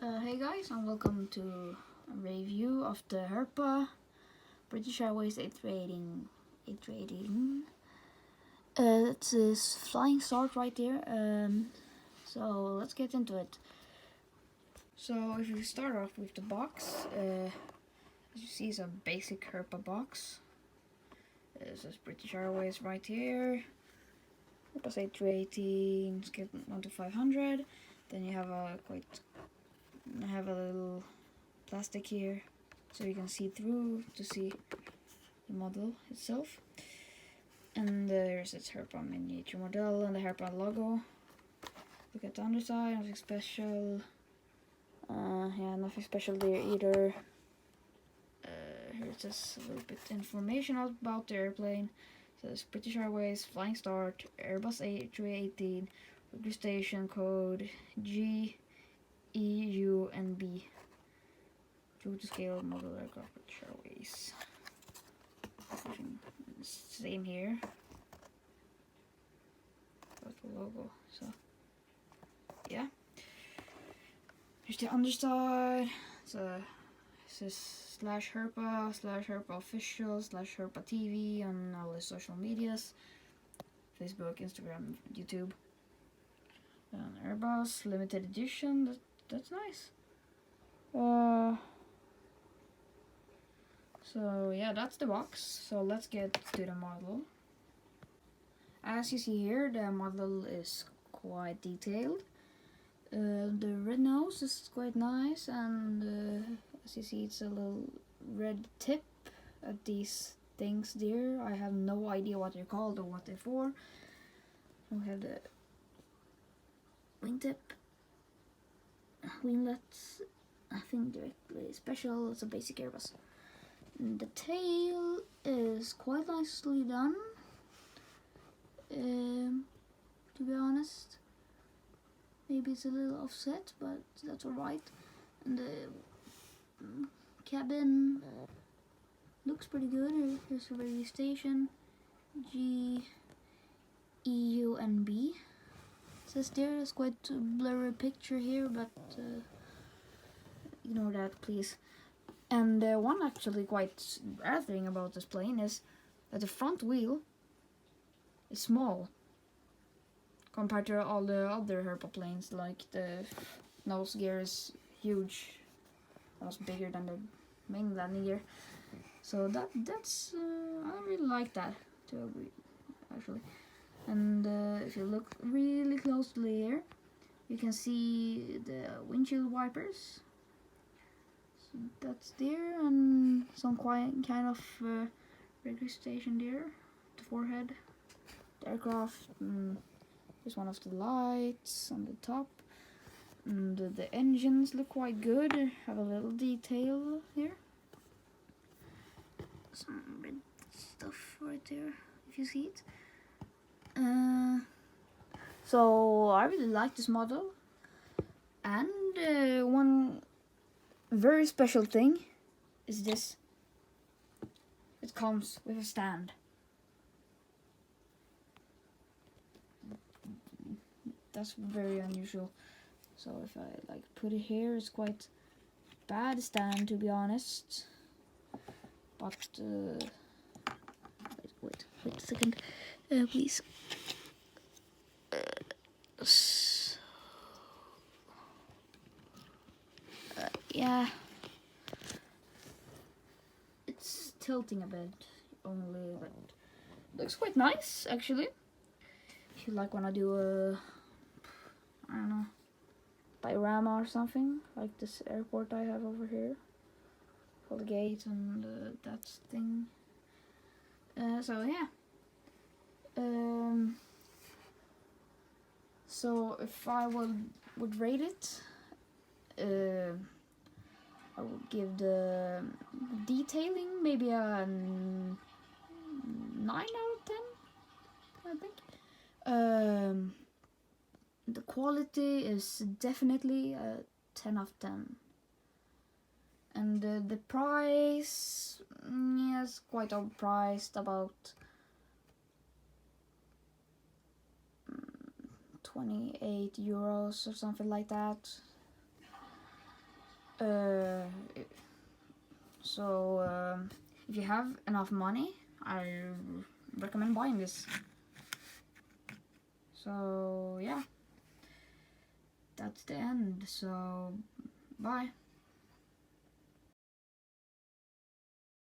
Hey guys, and welcome to a review of the Herpa British Airways A318. It's this flying start right there. So let's get into it. So if you start off with the box, as you see, it's a basic Herpa box. This is British Airways right here. Airbus A318, scale 1 to 500. Then you have a little plastic here, so you can see through to see the model itself. And there's its Herpa miniature model and the Herpa logo. Look at the underside, nothing special. Yeah, nothing special there either. Here's just a little bit information about the airplane. So it's British Airways, Flying Start, Airbus A318, registration code G, E, U, and B. True to scale model aircraft British Airways. Same here. Got the logo. So yeah. Here's the underside. So this is /Herpa official /Herpa TV on all the social medias, Facebook, Instagram, YouTube. Airbus limited edition. That's nice. So yeah, that's the box. So let's get to the model. As you see here, the model is quite detailed. The red nose is quite nice, and as you see, it's a little red tip at these things there. I have no idea what they're called or what they're for. We have the wingtip, winglets, nothing directly special. It's a basic Airbus. And the tail is quite nicely done, to be honest. Maybe it's a little offset, but that's alright. And the cabin looks pretty good. Here's the radio station, G, E, U, and B. It says there's quite a blurry picture here, but ignore that, please. And one actually quite rare thing about this plane is that the front wheel is small compared to all the other Herpa planes. Like the nose gear is huge, almost bigger than the main landing gear. So that's I really like that, to agree, actually. And if you look really closely here, you can see the windshield wipers. So that's there, and some kind of radio station there. The forehead, the aircraft. There's one of the lights on the top. And the engines look quite good. Have a little detail here. Some red stuff right there, if you see it. So I really like this model. And one very special thing is this. It comes with a stand. That's very unusual. So if I put it here, it's quite bad stand, to be honest. But wait a second, please. Yeah, it's tilting a bit only, but looks quite nice actually. If you like when I do a, I don't know, diorama or something, like this airport I have over here, all the gates and that thing. So yeah. So if I would rate it, I would give the detailing maybe a 9 out of 10, I think. The quality is definitely a 10 out of 10. And the price, yes, quite overpriced, about 28 euros or something like that. Uh, so if you have enough money, I recommend buying this. So yeah, that's the end. So bye.